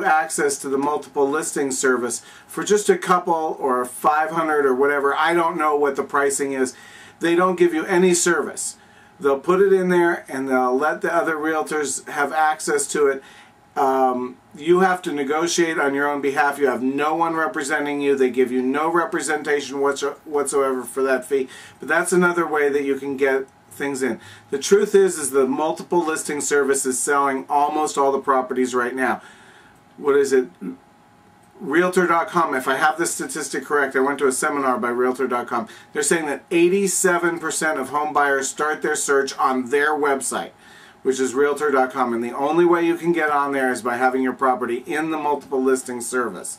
access to the multiple listing service for just a couple or 500 or whatever. I don't know what the pricing is. They don't give you any service. They'll put it in there and they'll let the other realtors have access to it. You have to negotiate on your own behalf. You have no one representing you. They give you no representation whatsoever for that fee. But that's another way that you can get things in. The truth is the multiple listing service is selling almost all the properties right now. What is it? Realtor.com, if I have this statistic correct, I went to a seminar by Realtor.com. They're saying that 87% of home buyers start their search on their website, which is Realtor.com, and the only way you can get on there is by having your property in the multiple listing service.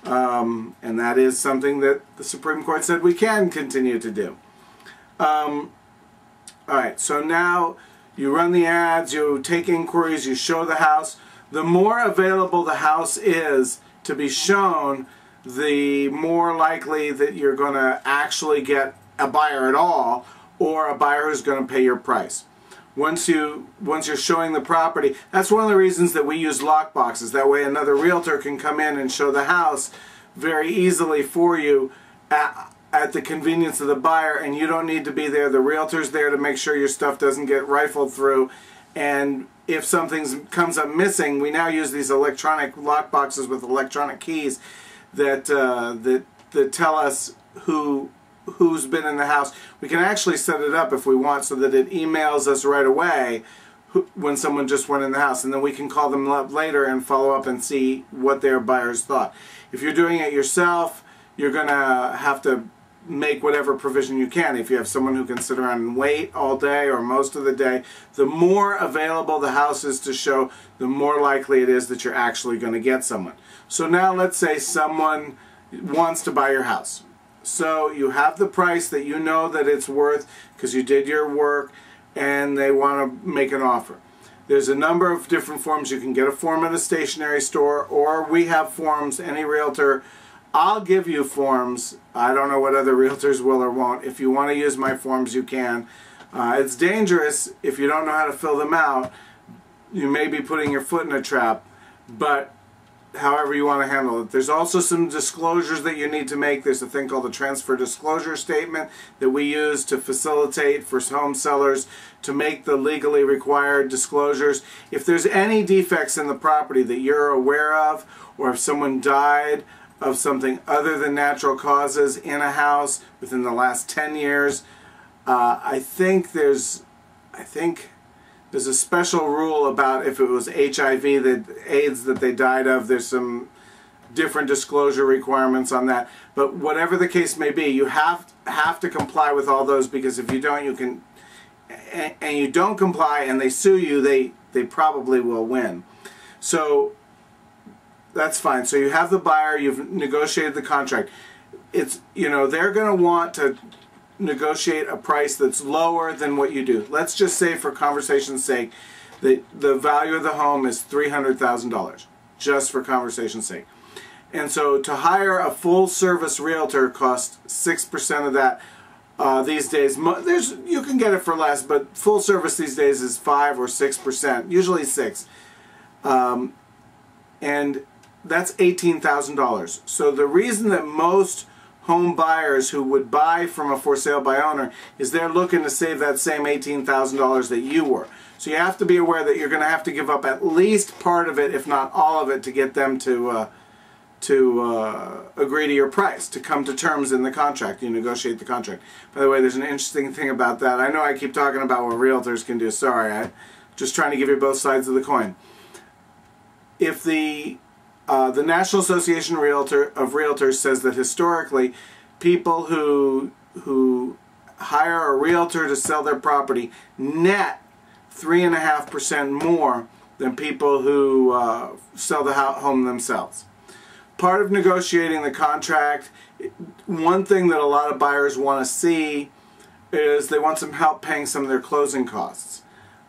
And that is something that the Supreme Court said we can continue to do. Alright, so now you run the ads, you take inquiries, you show the house. The more available the house is to be shown, the more likely that you're going to actually get a buyer at all, or a buyer who's going to pay your price. Once you're showing the property, that's one of the reasons that we use lockboxes. That way another realtor can come in and show the house very easily for you at the convenience of the buyer, and you don't need to be there. The realtor's there to make sure your stuff doesn't get rifled through, and if something comes up missing, we now use these electronic lockboxes with electronic keys that that tell us who's been in the house. We can actually set it up if we want so that it emails us right away when someone just went in the house, and then we can call them up later and follow up and see what their buyers thought. If you're doing it yourself, you're going to have to make whatever provision you can. If you have someone who can sit around and wait all day or most of the day, the more available the house is to show, the more likely it is that you're actually going to get someone. So now let's say someone wants to buy your house. So you have the price that you know that it's worth because you did your work, and they want to make an offer. There's a number of different forms. You can get a form at a stationery store, or we have forms. Any realtor, I'll give you forms. I don't know what other realtors will or won't. If you want to use my forms, you can. It's dangerous if you don't know how to fill them out. You may be putting your foot in a trap, but however you want to handle it. There's also some disclosures that you need to make. There's a thing called the transfer disclosure statement that we use to facilitate for home sellers to make the legally required disclosures. If there's any defects in the property that you're aware of, or if someone died of something other than natural causes in a house within the last 10 years, I think there's a special rule about if it was HIV, AIDS that they died of. There's some different disclosure requirements on that. But whatever the case may be, you have to comply with all those, because if you don't, you can, and you don't comply and they sue you, they probably will win. So that's fine. So you have the buyer, you've negotiated the contract. It's, you know, they're going to want to negotiate a price that's lower than what you do. Let's just say, for conversation's sake, that the value of the home is $300,000, just for conversation's sake. And so to hire a full-service realtor costs 6% of that. These days, you can get it for less, but full service these days is 5 or 6%, usually 6, and that's $18,000. So the reason that most home buyers who would buy from a for sale by owner is they're looking to save that same $18,000 that you were. So you have to be aware that you're going to have to give up at least part of it, if not all of it, to get them to agree to your price, to come to terms in the contract. You negotiate the contract. By the way, there's an interesting thing about that. I know I keep talking about what realtors can do. Sorry, I'm just trying to give you both sides of the coin. If the National Association of Realtors says that historically, people who hire a realtor to sell their property net 3.5% more than people who sell the home themselves. Part of negotiating the contract, one thing that a lot of buyers want to see is they want some help paying some of their closing costs,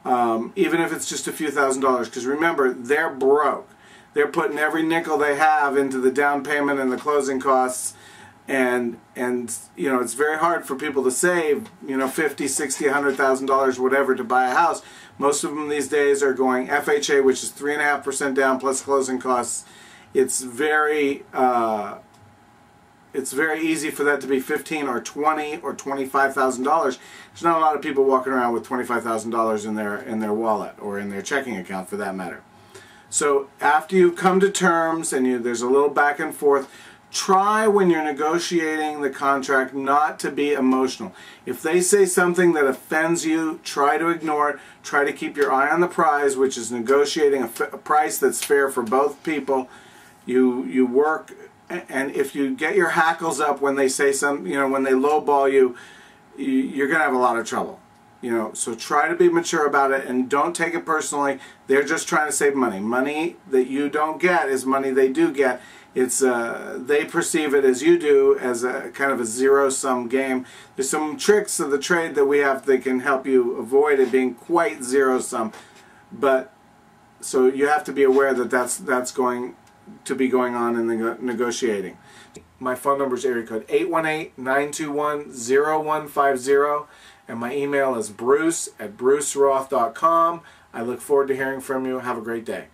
even if it's just a few $1,000s, because remember, they're broke. They're putting every nickel they have into the down payment and the closing costs, and you know, it's very hard for people to save, you know, $50,000, $60,000, $100,000, whatever, to buy a house. Most of them these days are going FHA, which is 3.5% down plus closing costs. It's very easy for that to be $15,000 or $20,000 or $25,000. There's not a lot of people walking around with $25,000 in their wallet or in their checking account, for that matter. So after you come to terms and there's a little back and forth, try when you're negotiating the contract not to be emotional. If they say something that offends you, try to ignore it. Try to keep your eye on the prize, which is negotiating a price that's fair for both people. You work, and if you get your hackles up when they say when they lowball you, you're going to have a lot of trouble. So try to be mature about it and don't take it personally. They're just trying to save money. Money that you don't get is money they do get. It's they perceive it as you do, as a kind of a zero-sum game. There's some tricks of the trade that we have that can help you avoid it being quite zero-sum. But so you have to be aware that that's going to be going on in the negotiating. My phone number is area code 818-921-0150, and my email is bruce@bruceroth.com. I look forward to hearing from you. Have a great day.